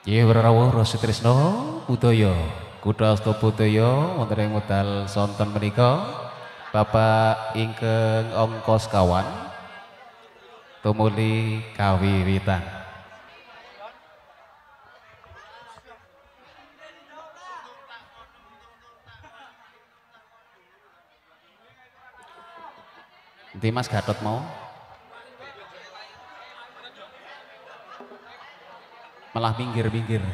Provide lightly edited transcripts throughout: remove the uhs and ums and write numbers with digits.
Nggih rawuh Rasa Tresna budaya Kutha Asta Budaya wonten ing wekdal sonten menika Bapak ingkang angka sekawan tumuli kawiwitan. Endi Mas Gatot mau? Malah minggir-minggir.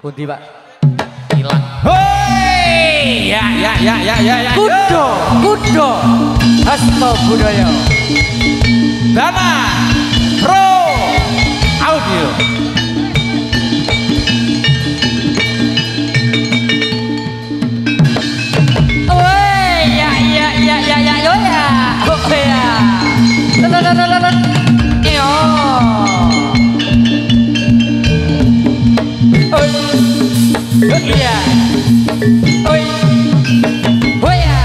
Pundi, Pak? Hilang. Hoi! Ya. Kudo. Asta Budaya. Dana Pro Audio. Oi, ya. Oh ya. Yo. Iya. Oi. Hoya.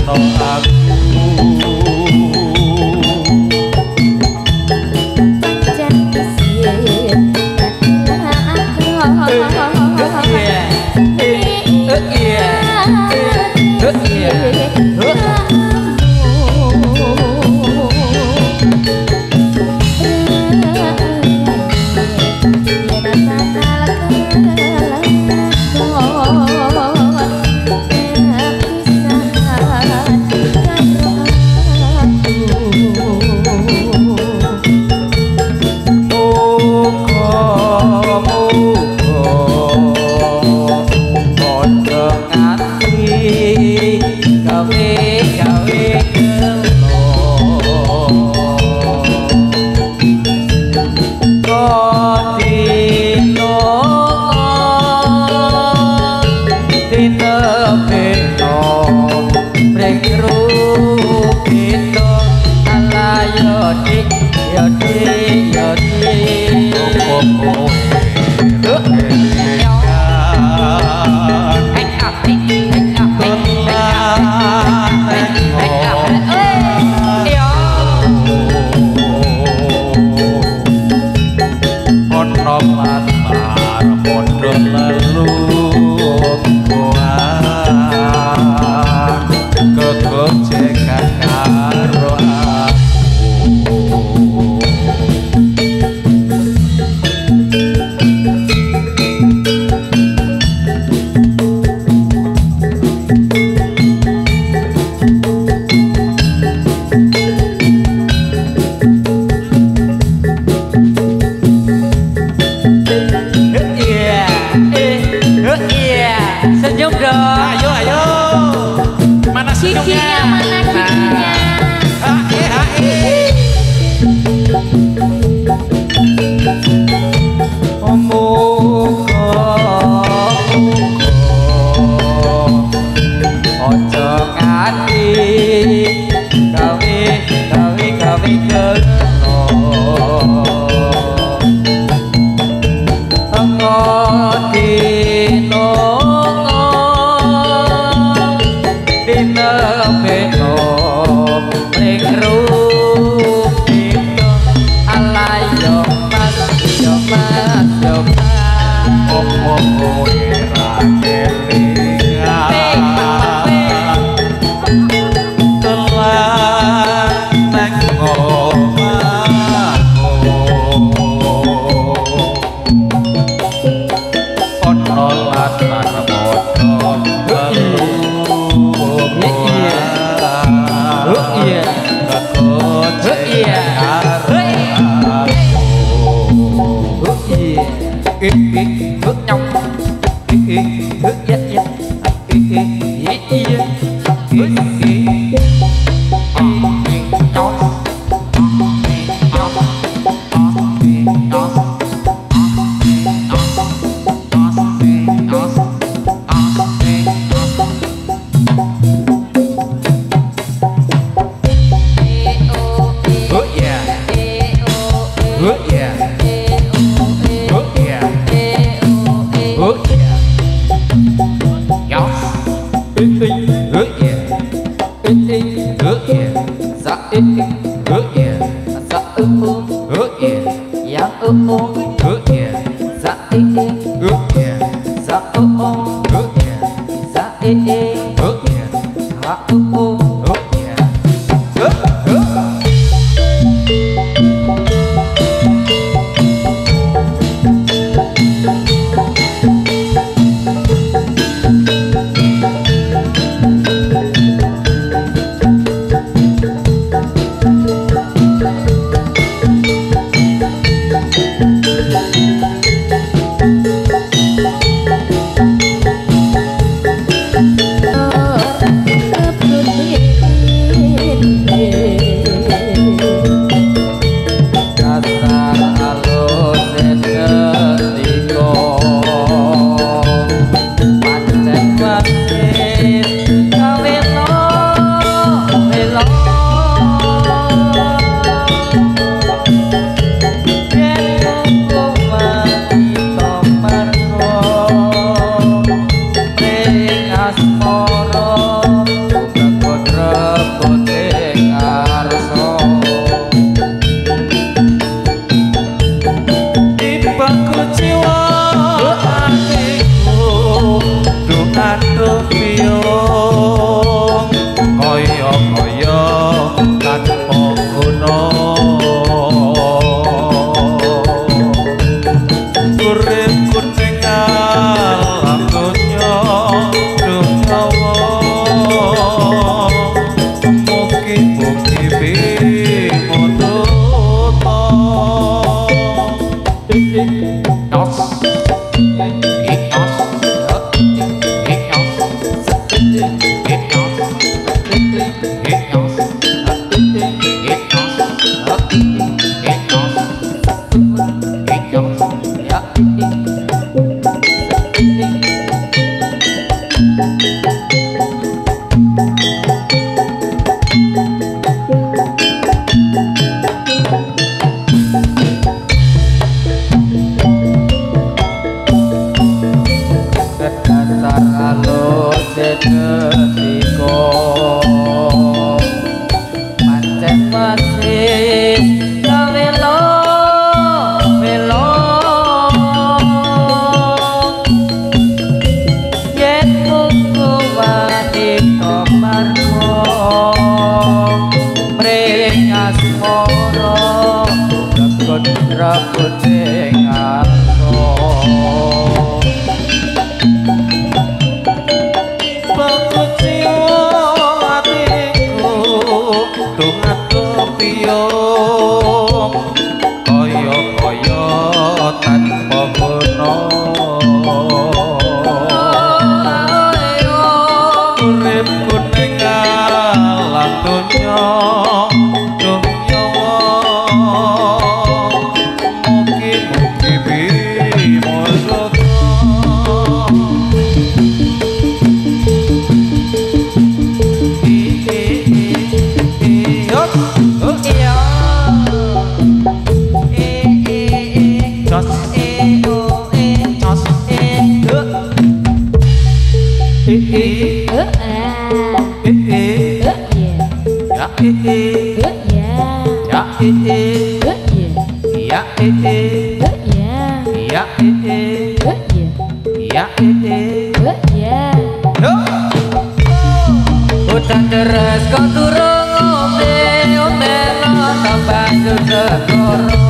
Hãy subscribe cho kênh Ghiền Mì Gõ để không bỏ lỡ Udah deres kok turun ngombe tambah segoro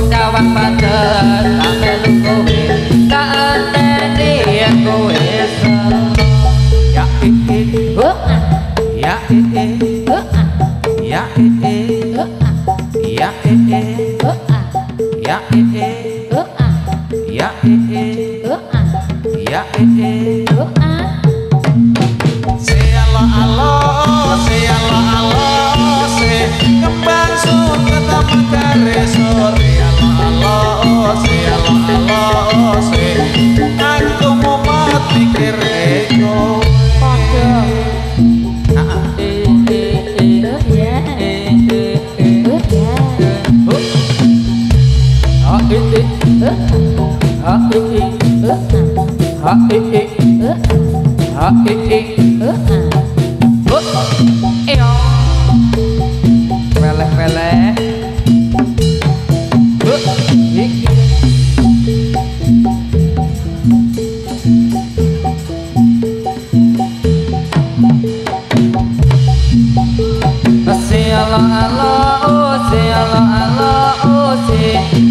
cawang padet tak melu kowe tak anteni yen kowe seneng ya ya ya ya ya ya kembang sun ketemu kare sore aku mau mati kira-kira Pelek-pelek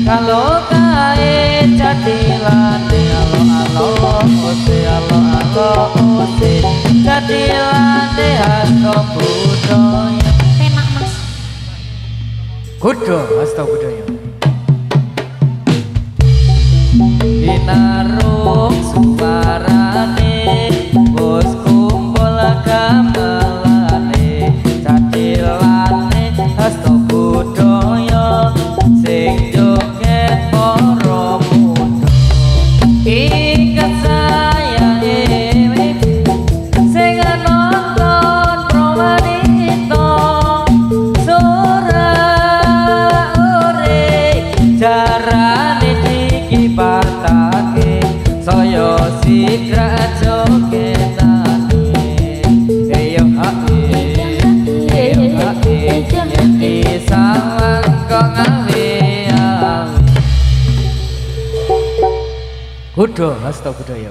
kalau kae jadilane jadilane hasta budaya enak mas kudu hasta budaya dinarung suarane bos kumpul gamelane jadilane hasta budaya sing joget para muda ikat saya ini sing nonton prowanito sora ore jarane dikibatake saya sidra jogetane eyo yen sawang kok ngawe kudu hasta budaya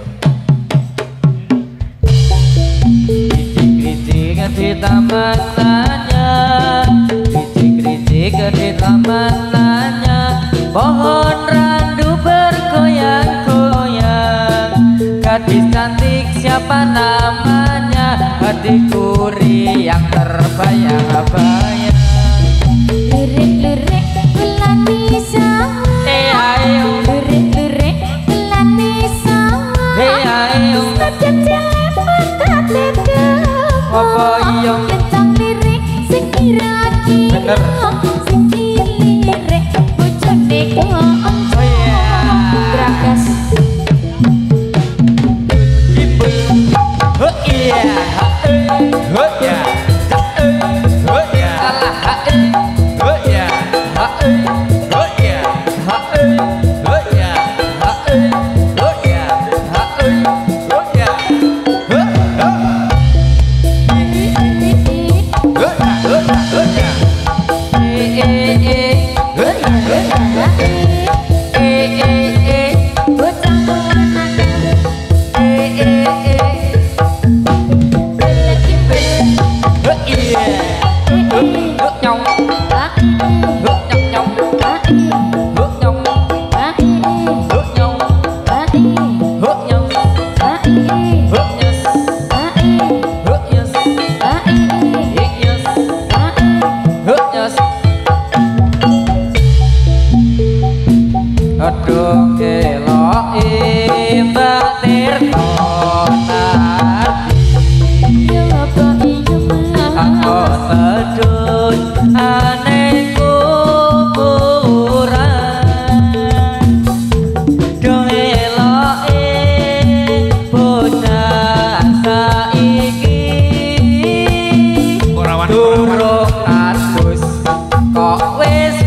kritik-kritik di taman nanya kritik-kritik di taman nanya pohon randu bergoyang-goyang gadis cantik siapa namanya hatiku yang terbayang-bayang lirik-lirik bulan bisa ayo lirik-lirik bulan bisa ayo saja telepon tak apa iya kencang lirik kira-kira sing dilirek bojone kanca Bragas Aduh kelok Mbak Tirto ya apa iya aku sedut aneh kuburan Duh elok bocah saiki durung adus kok wis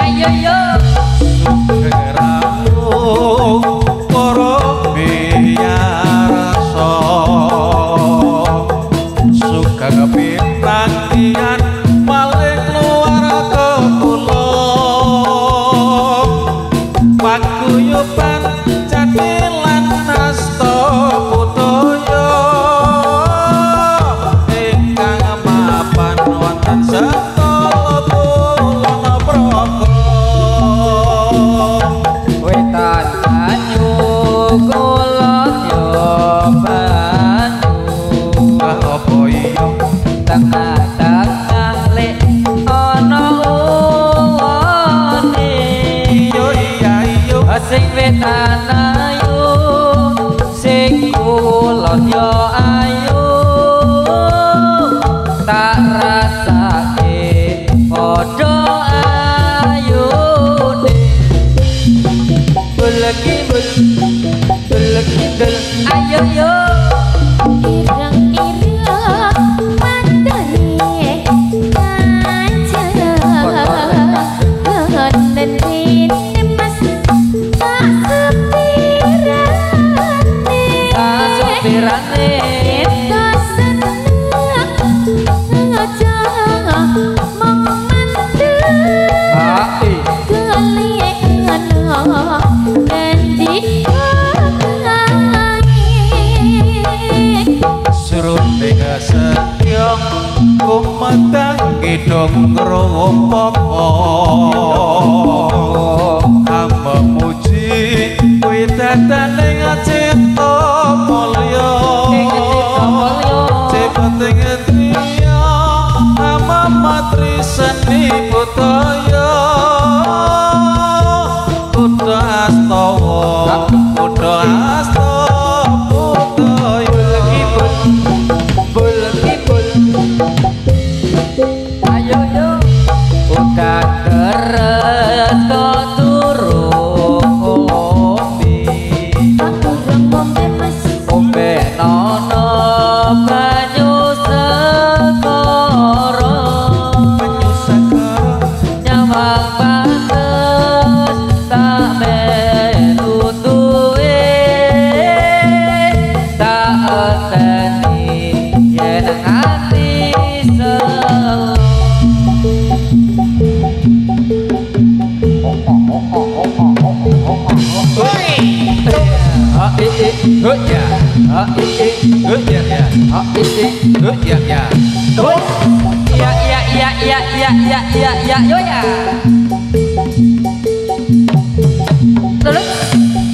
ayo yo sing wetan ayu sing kulon yo ayu tak rasake padha ayune buleki bul ayo yo ireng-ireng mandane kanca Kumatang kidong ngropopo hamba muji kuwi dadane ngacipta mulya cepeting triya hamba matri seni budaya kudu astawa kudu astawa budaya ayo yo udah deres kok turun ombe nono banyu segara nyawang pantes tak melu duwe ya. Ya yo ya. Terus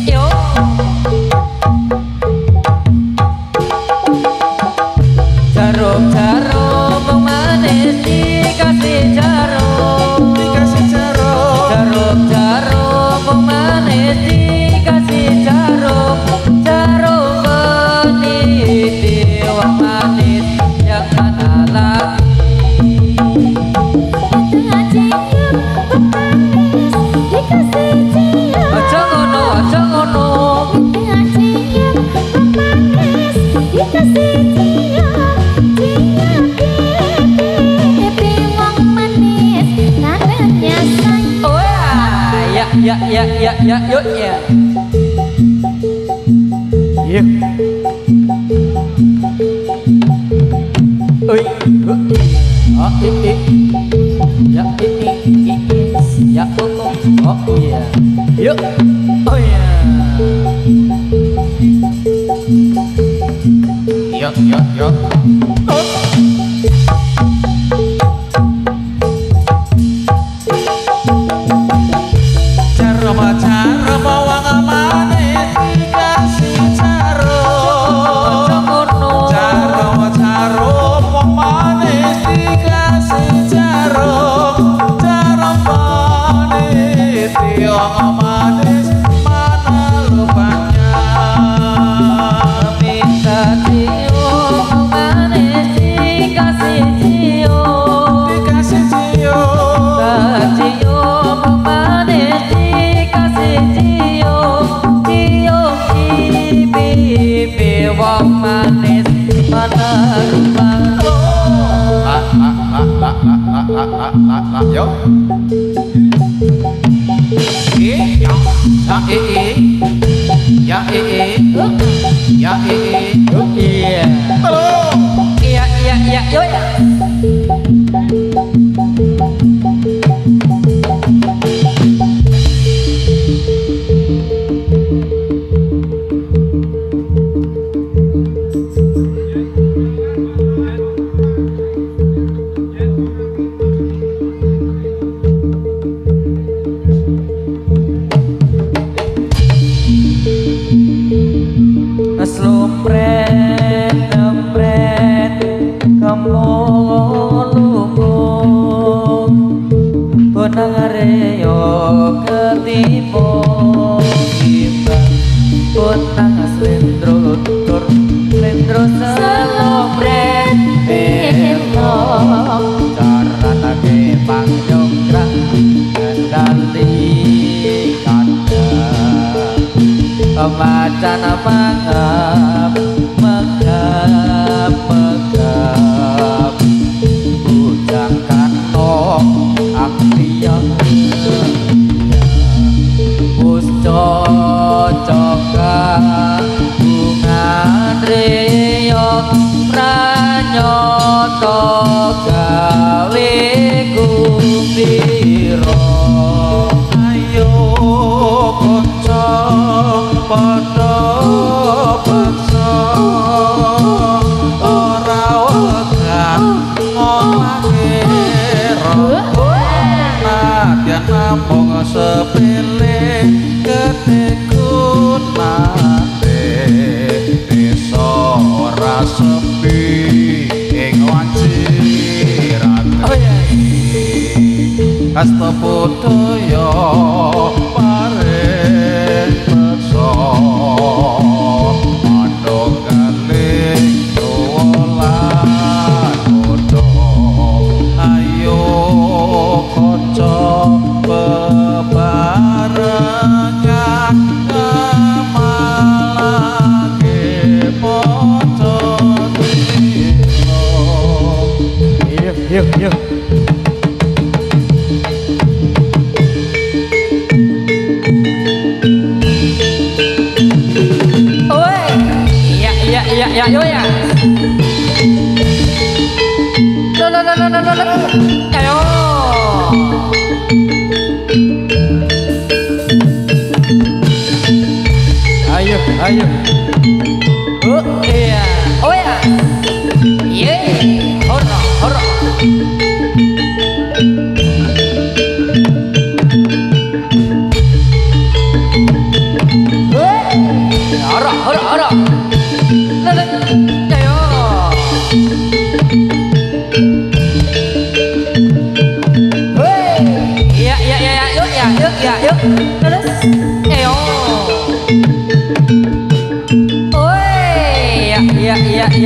yo. Jarum manis dikasih jarum. Jarum manis dikasih jarum. Jarum peniti wang manis yang mana lagi. Aja ngono. Ya, yuk ya. Yuk. Oi. Ya, ya, oh iya. Yuk. Oh iya. Yuk. Jarum wang manis dikasih jarum. Jarum wang manis dikasih jarum. Jarum peniti wang manis mana lupanya. Minta cium manis dikasih cium. Cium manis dikasih cium. Cium di pipi wong manis mana rupanya. Yo. Iya, yo ya. Nempret kamu lugu benang reyo ketipo imbang benang slendro tur slendro selopret belo cara lagi pangjongkrang kendali kanda macan mangap megap bujang kantong aktiyang bus cocokan bunga reyong pranyoto gawe kumbiro. Ayo konco padha paksa ora wegan ngomake roh nadyan namung sepele ketekun mate desa ora sepi ing wancirane. Asta budaya paring beksa manunggaling dolan bodho. Ayo kaca bebarengan ngamalake maca sira. Yuk. Ya yo ya. No. Ayo.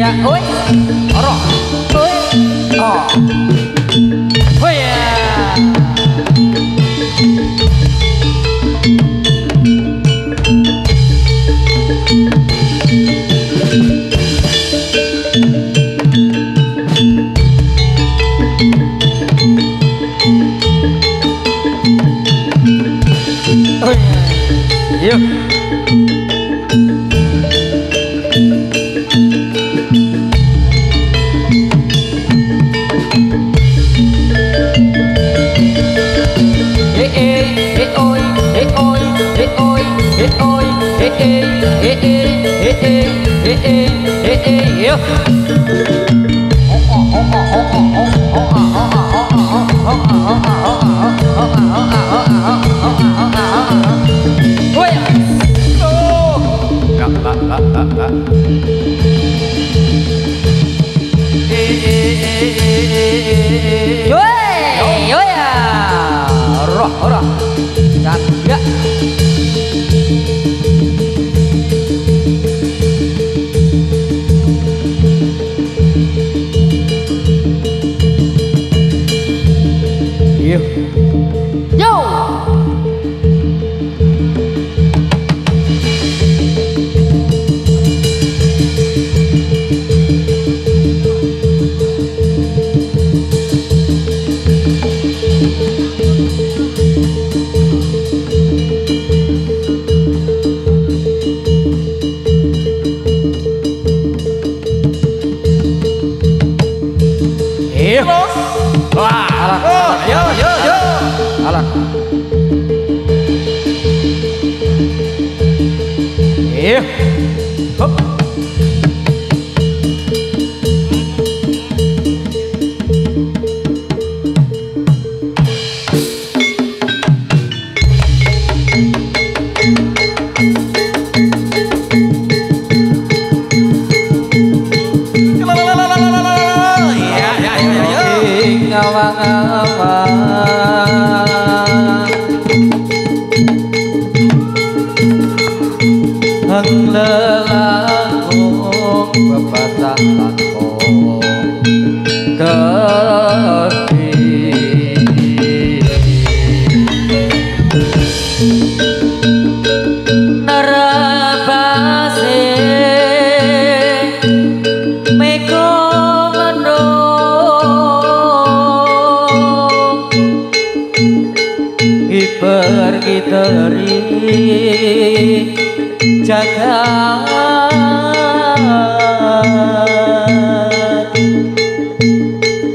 ya oi oro oi oh oh ya oh ya yuk pergi dari jagat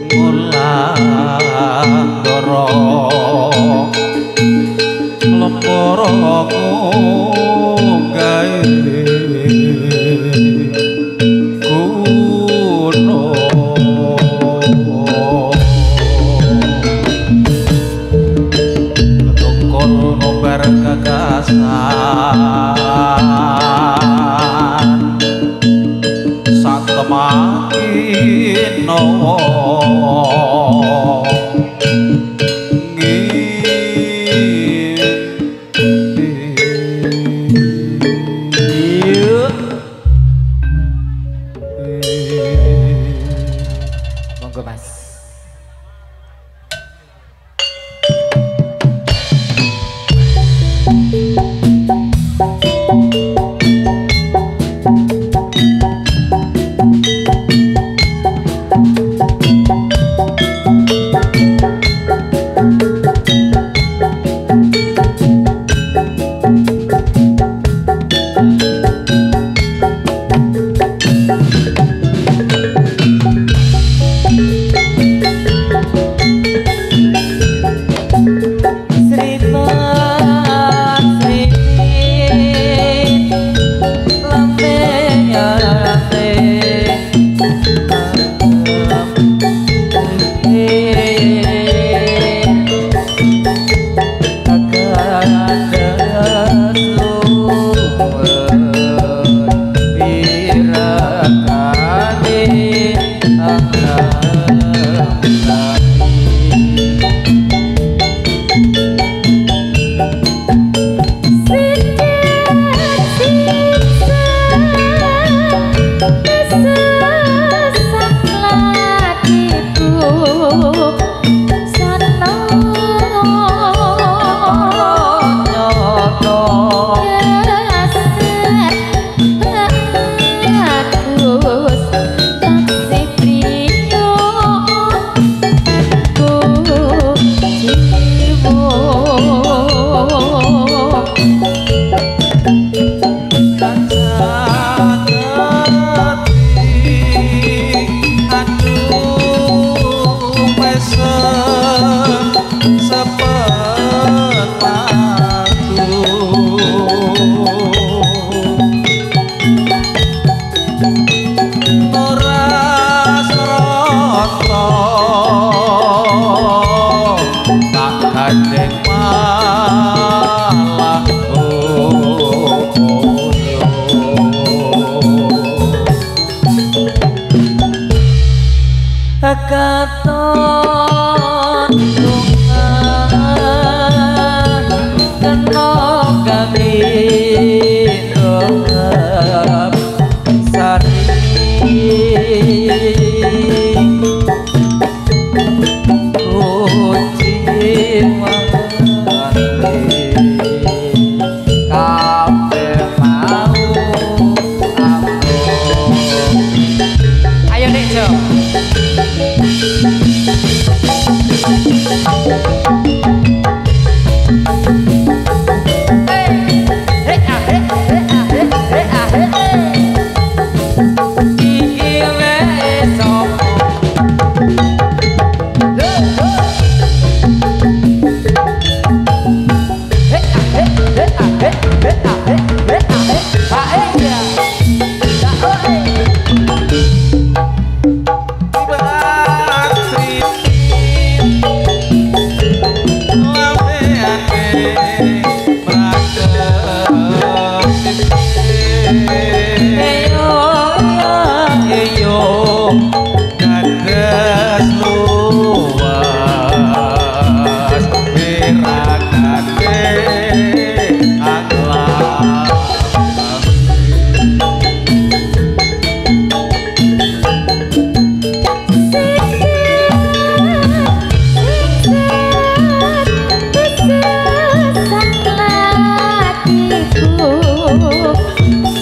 mulang dorong lemborongku gawe kuno ketungkol nomor gagasan sak makin no monggo Mas.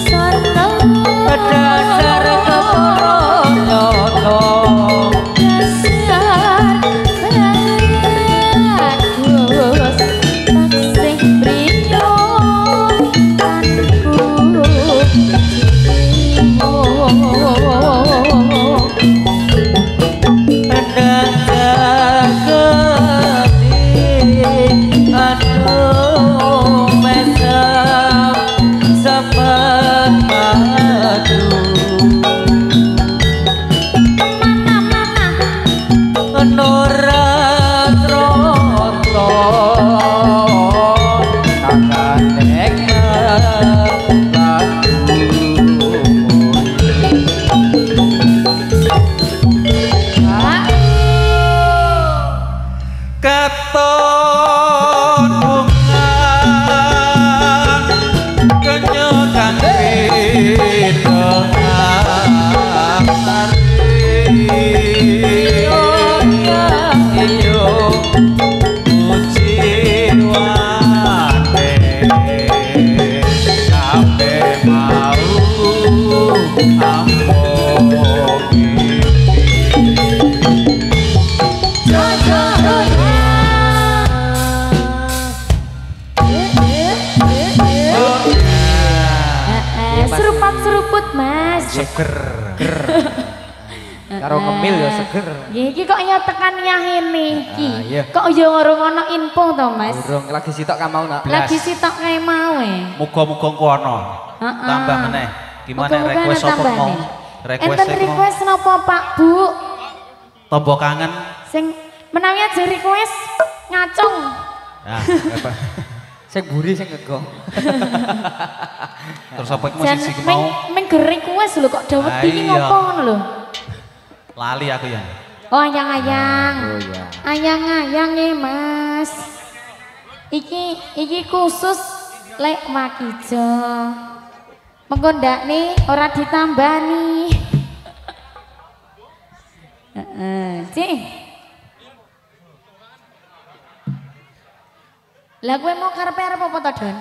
sarta dasar keporo nyoto dasar bagus taksih priyo tanku jiwa seruput mas seger karo ngemil ya seger iki kok ya tekan nyahene iki iya. kok ya ngurung ana info to mas urung lagi sitok ka mau nak lagi sitok kae mau Muga-muga engko ana. Tambah meneh. Gimana request sapa mau? Request napa Pak Bu? Tombo kangen. Sing menawi aja request ngacung. Nah, apa? sing buri sing ngego Terus apa iku sing mau? Meng request lho kok dawet iki ngopo ngono lho. Lali aku ya. Oh ayang-ayang. oh ya Ayang-ayang Mas. Iki khusus lek Makijo. Mengko ndakne ora ditambani. Heeh, Cih. Lah kowe mau karepe arep apa to, Don?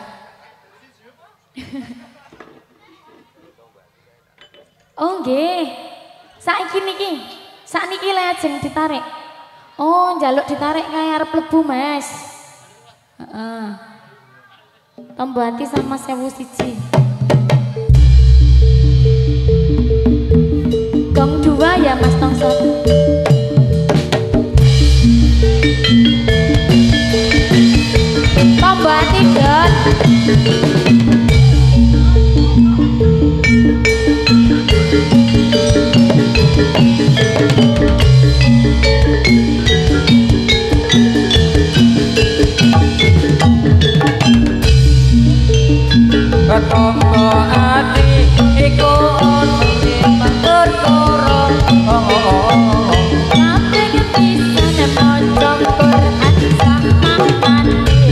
Oh nggih. Sakniki le ajeng ditarik. Oh, njaluk ditarik kae arep lebu, Mas. Heeh. Tambah hati sama 1001. Gong 2 ya Mas Tongsot. Tambah hati Don. Ketonggo ati iku ono ing perkara Kabeh ngepisan pocong Quran samane.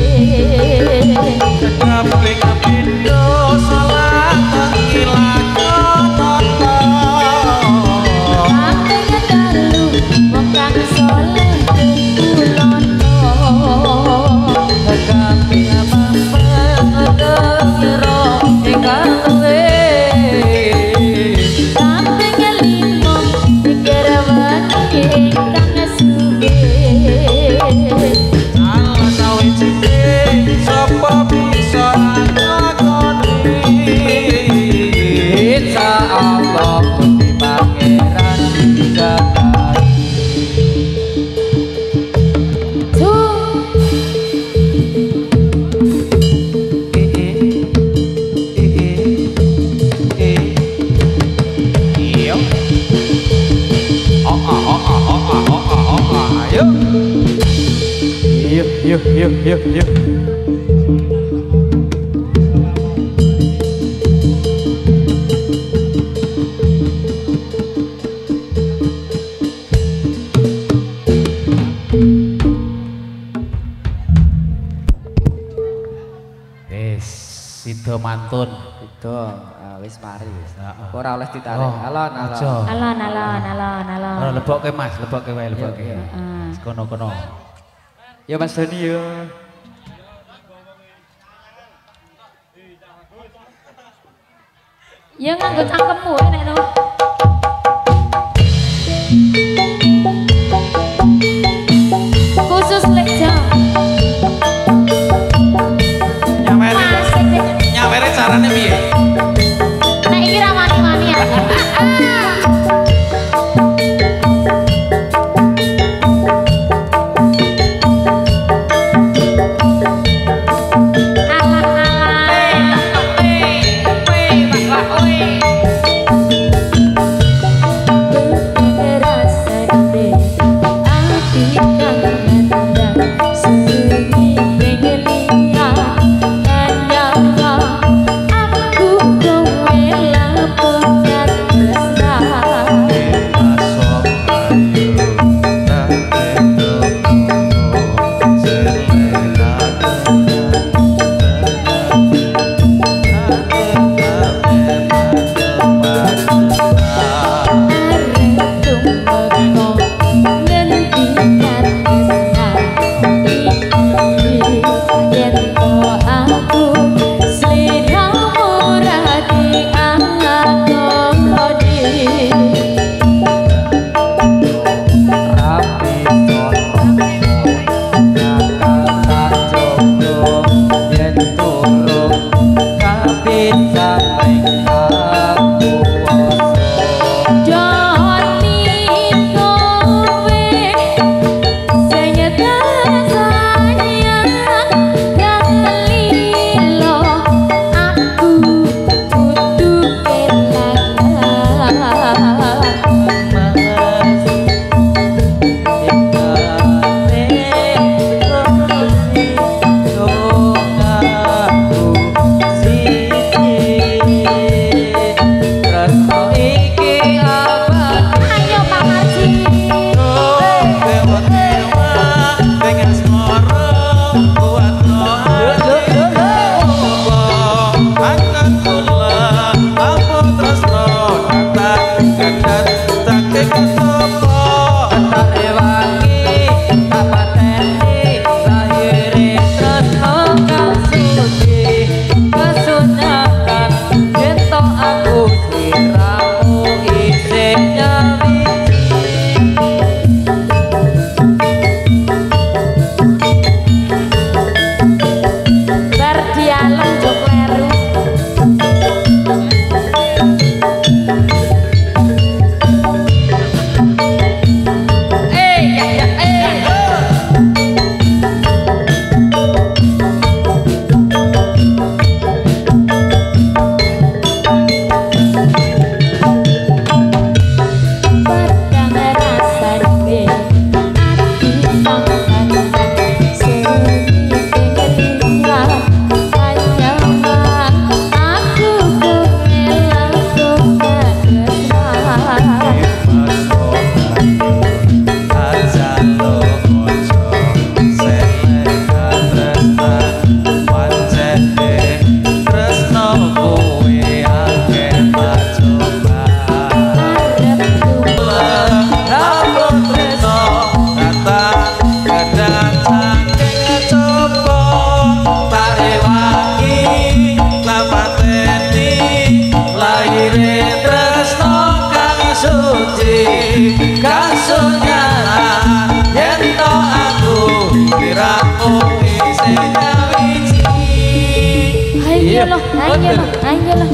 Kabeh kapindo salah ngilang kono. Kabeh ngedalu wong kang saleh kulono. kabeh ngedero ingkang luwe Kabeh ngelimo pikir wani ingkang suwe. Salah sawijine sapa bisa ngakoni. Insya Allah Gusti Pangeran dijagai Iya. Ayo. yuk Sido mantun. itu wis mari wis Heeh. ora oleh ditarik Oh, alon aja. Alon. Ora lebokke Mas, lebokke wae lebokke. Iya, Heeh. Kono-kono. ya Mas Doni yo Ya nganggo cangkemmu nek no. Khusus lek jam. Nyawere carane piye? Nek iki ra wani-wani ya. Ayolah.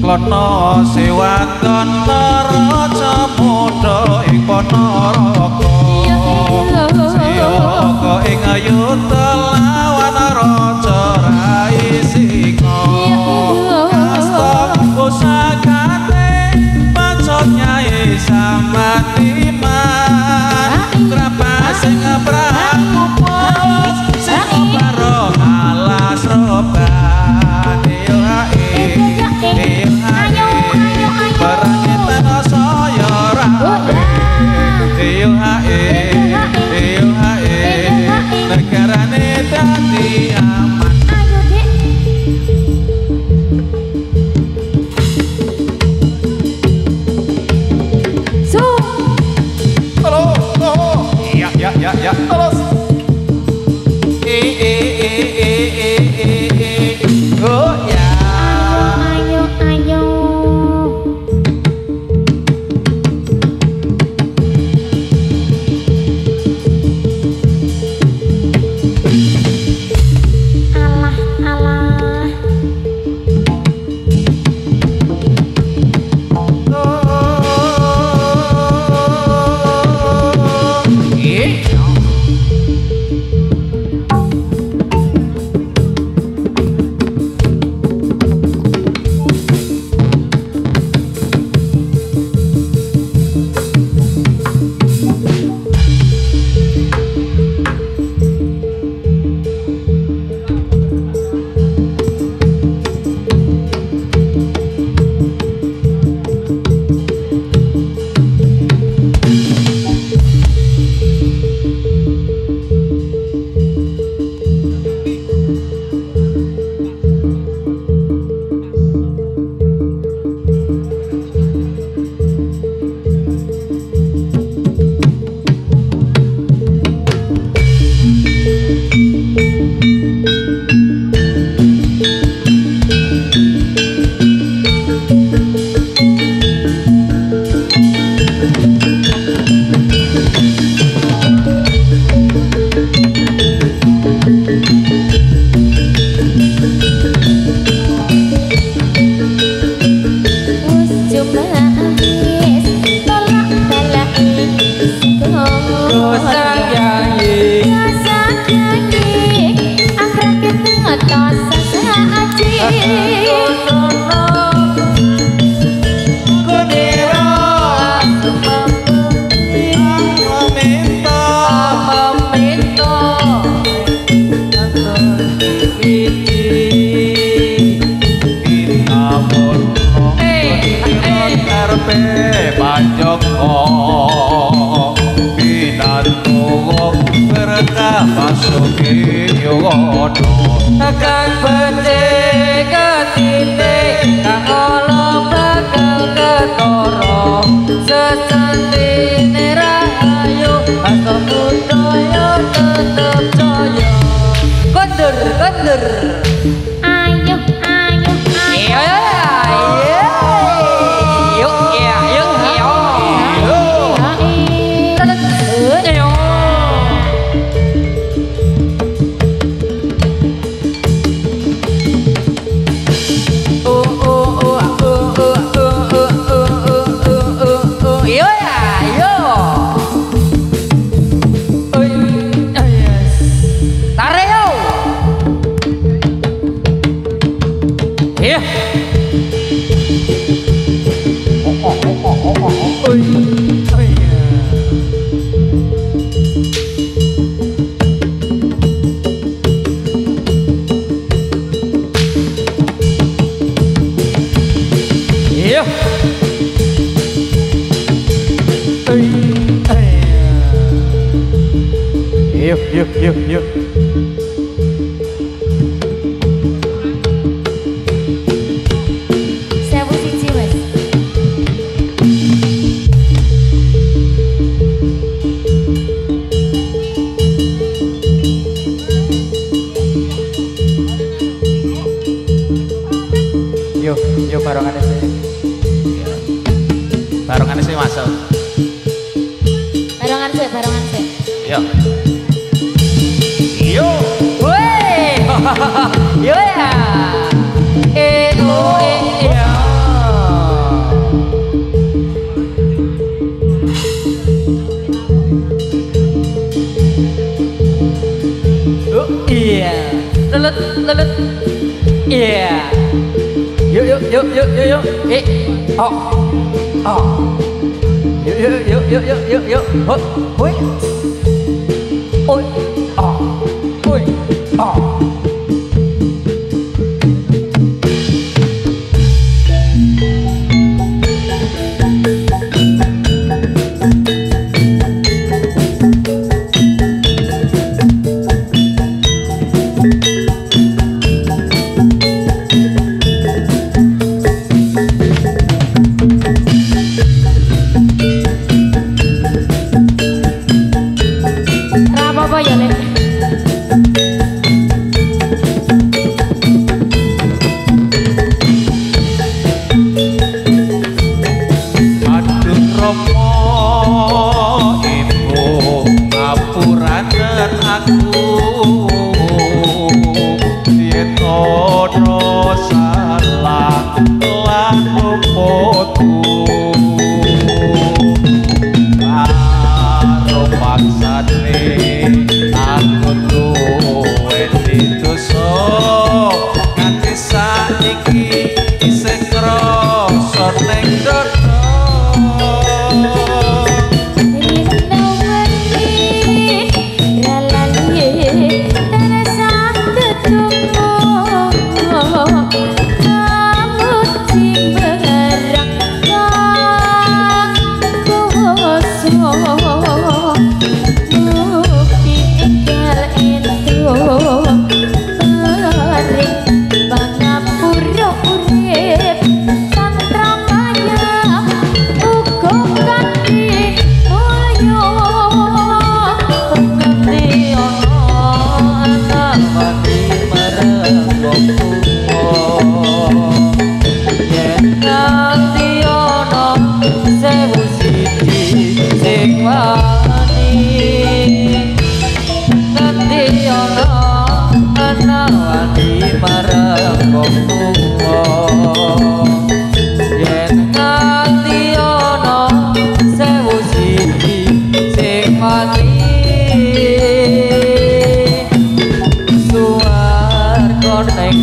Klono sewaton raja muda ing Ponorogo. Siya saka ing yuta lawan raja rai singa kasta pusakane pacot nyai samatiman trapas sing prapupus sing karo alas roban yo hae perangitan saya rabe yo hae negarane dadi aman. Ayo Dek. Su. Halo. Iya. Terus. Oh ya. Ayo. Alah. Akan becik ketite kang olo bakal ketara sesantine rahayu asal budaya tetep jaya kondur Ayo. Yuk. Sewu siji Mas. Yuk barengan sih. Barengan sih masuk. Barengan sih. Yo. Woi. Yo ya. Ya. Iya. Lelet lelet. Iya. Yuk yuk yuk yuk yuk yuk. Oh. Oh. Yuk yuk yuk yuk yuk yuk yuk. Hoi. Hoi. Oi. Oh. Oi. Oh. Apa ya Le? Aduh Romo ibu ngapuraken aku yen ono salah lan luputku karo paksane aku duwe dosa nganti saiki isih krasa ning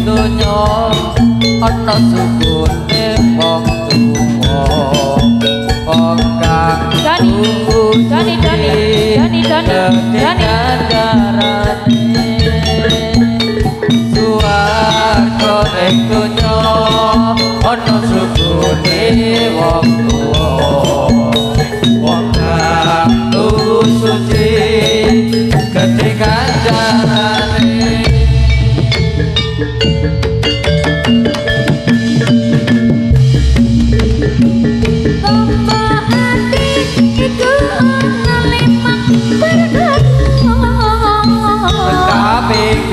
dodo ana sukune wong tuwa wong kang Dani suwarga ing donya ana sukune wong tuwa wong kang suci gedhe ganjarane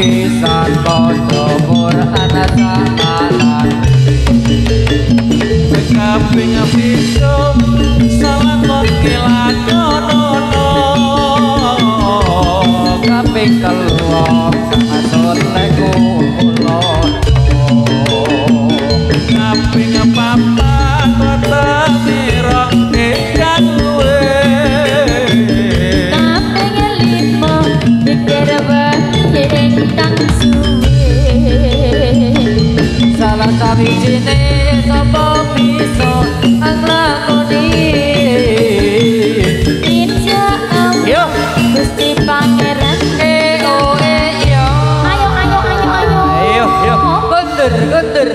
pisan podo Quran samalan kaping piso salah kok kilakono kaping telu asor leku ulon kaping papat kota sira ikan luwe kaping lima dikir tang suwe salah sawijine sapa bisa nglakoni Insya Allah Gusti Pangeran yo ayo gender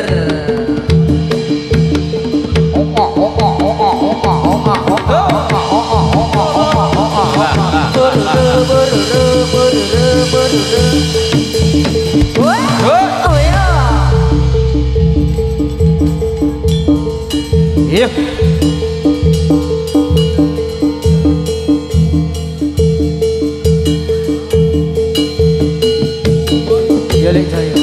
iya Yalik saya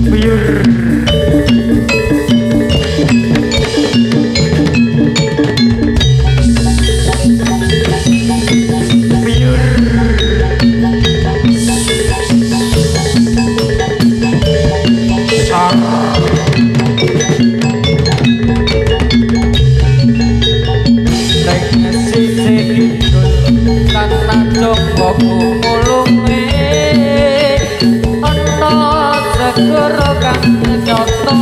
Buyur mulunge ana segara kang nyoto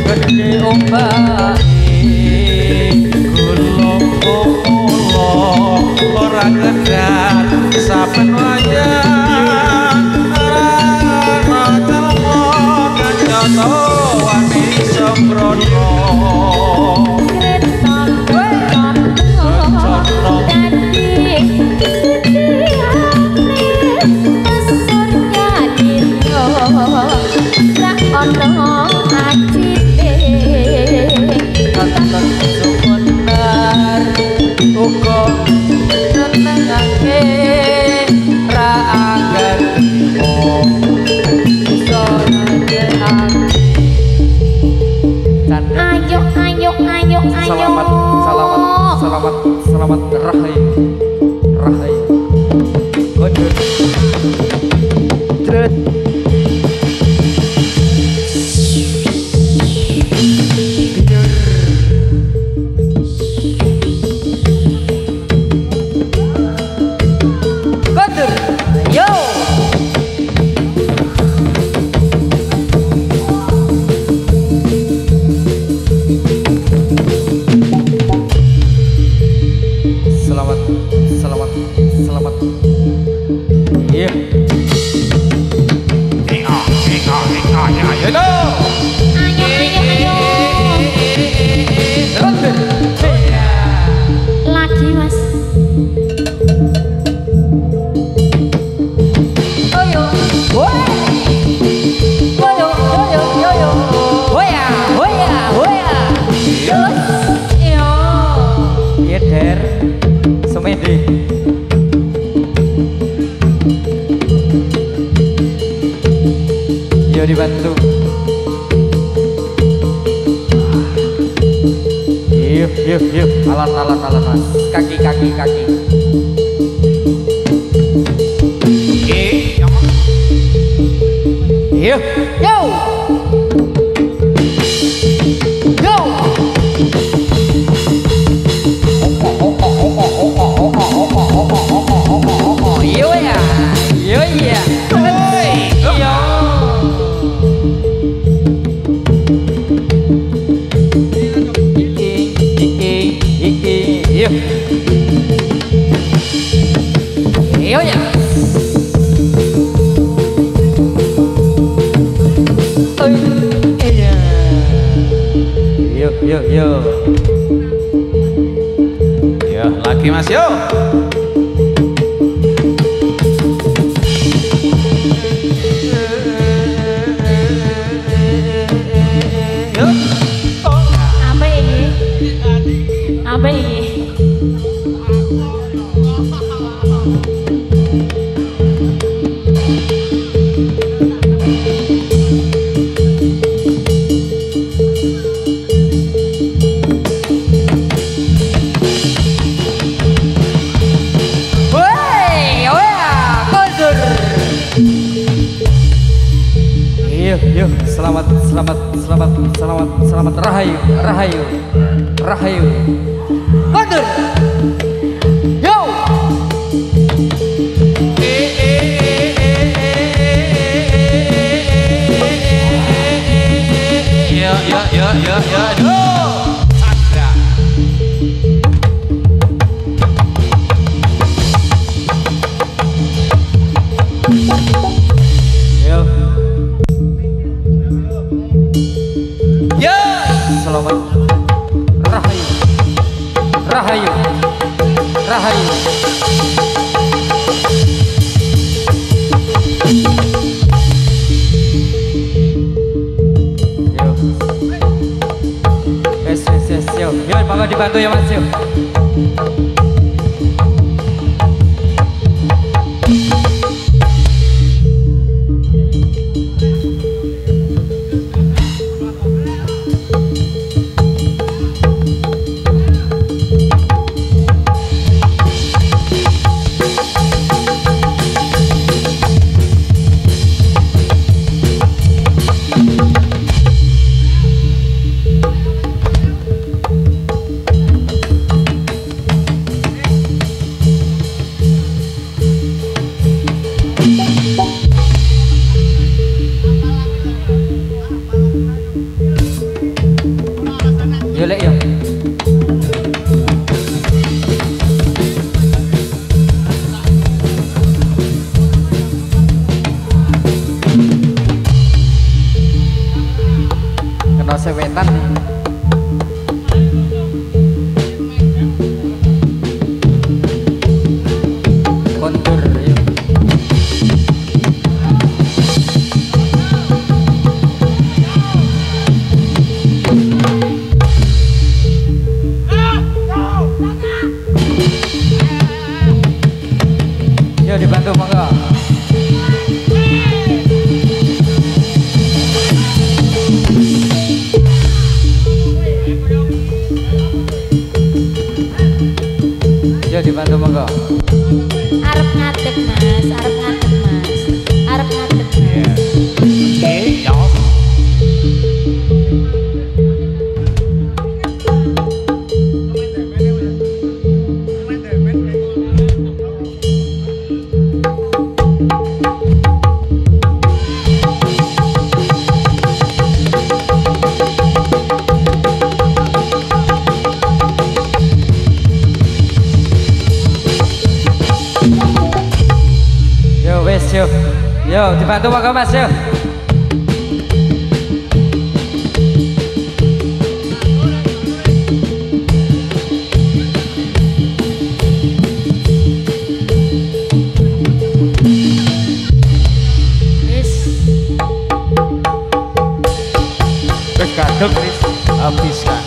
gedhe ombake kula ora kedah saben wayah ana telmo kanyoto wani sembrono Selamat rahayu Gondor Dret Gondor yo Selamat iya lagi mas ayo Der semede yo dibantu yuk alat mas kaki yuk yo Yo. Ya, lagi Mas yo. Apa ini? Yuk, selamat rahayu. Gondor. Yo. Yo. Sandra. Yo. Ya, selamat rahayu. Yo, monggo dibantu ya Mas yo. Tasik Wetan. Kondur yuk. Yuk dibantu monggo. Yuk dibantu monggo. Arep ngadeg mas, arep ngadeg mas, arep ngadeg mas. Oke, ya. Yo wes yo. Yo dibantu monggo mas yo. Wis, Wis kaduk wis habis kan.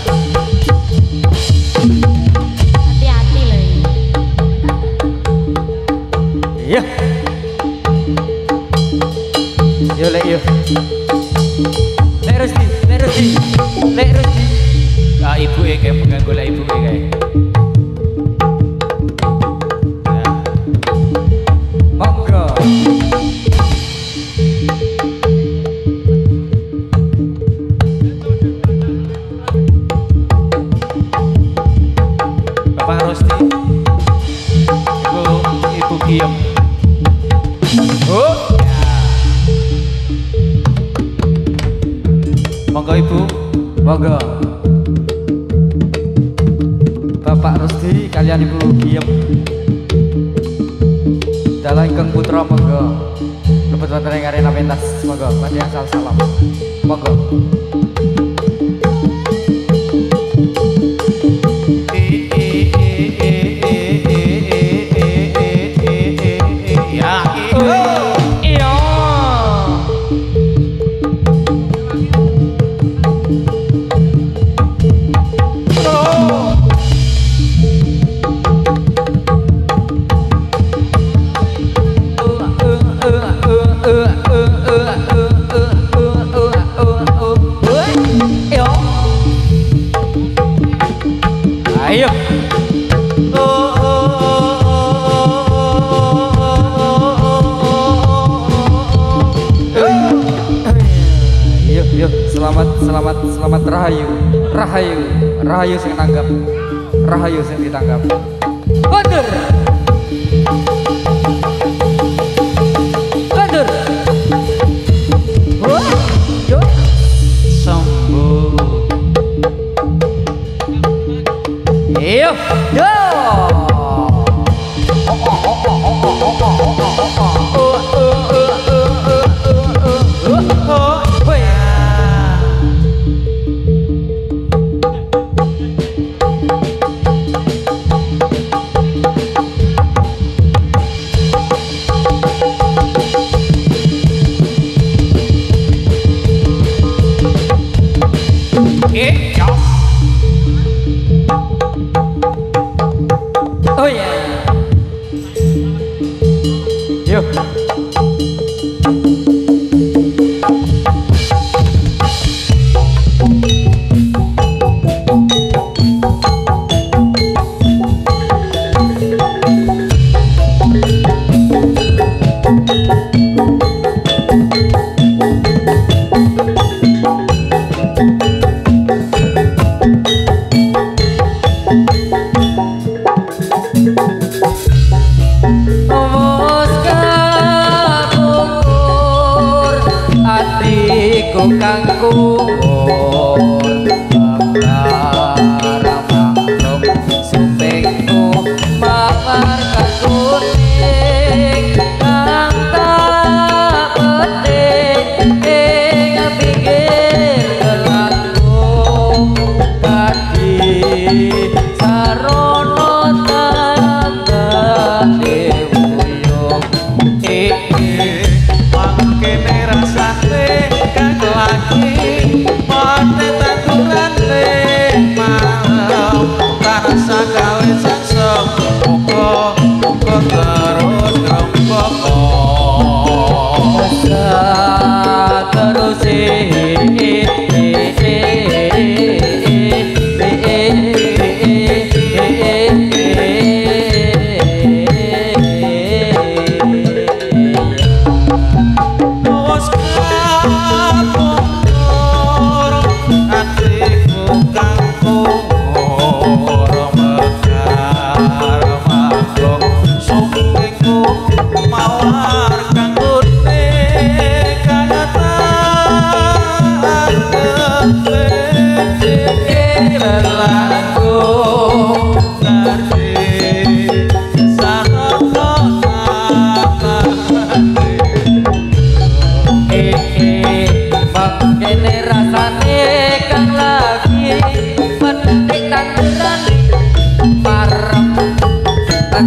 hati-hati loh ini. Iya. Yo lek yo. Lek Rusdi, lek Rusdi, lek Rusdi. Ah ibuke kayak pengen golek ibuke kayak. Ya. Monggo. Bapak Rosti. Ibu Giem. Oh. Monggo Ibu. Monggo. Bapak Rusdi kalian Ibu Giem. Dalah ingkang putra monggo. Lebet wonten ing arena pentas monggo panjenengan salam. Monggo. Ya. Iya. Ayo. Yuk, yuk, selamat rahayu, rahayu sing tanggap, rahayu sing ditanggap. Mundur, mundur. Wah, yuk. Sambut. Yuk, yuk. Oh yeah. Yuk.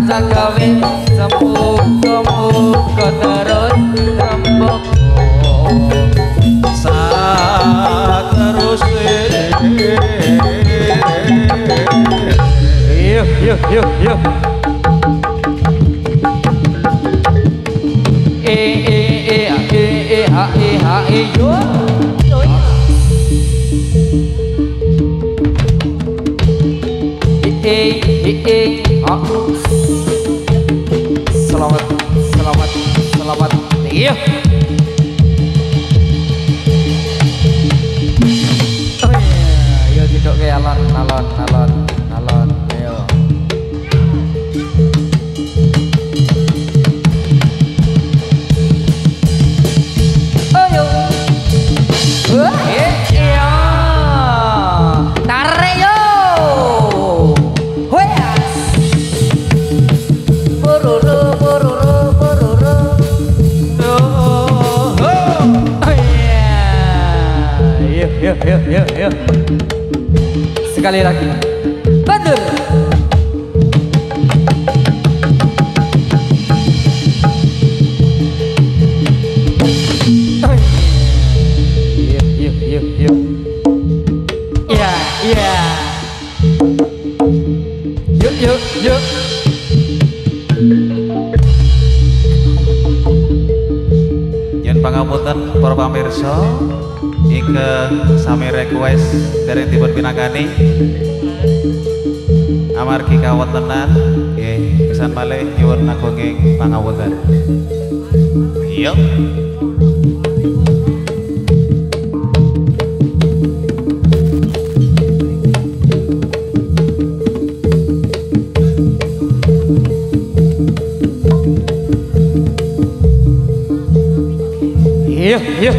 tansah gawe semoga terus rembug yuk selamat iya ayo duduk ke alon ayo iya tarik yo hoyas bururu yuk sekali lagi bandur yuk iya yuk yen pangapunten para pamirsa ingkang sami request dari dipun pinangkani amargi kawontenan nggih pisan malih nyuwun agunging pangapunten. Iya. Iya.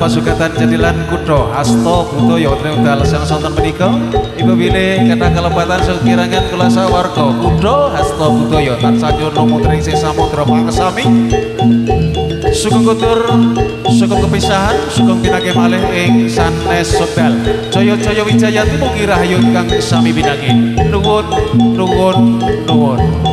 pasugatan jadilan kutha Hasto Budaya wonten wekdal sang sonten menika ibu bilih kena kalepatan sekirangan kula sawarga kutha Hasto Budaya tansah nyuwun mutering sing samudra pangesami sugeng kutur sugeng kepisahan sugeng pinake malih ing sanes wekdal Jaya-jaya Wijayati mugi rahayu ingkang sami pinake nuwun nuwun nuwun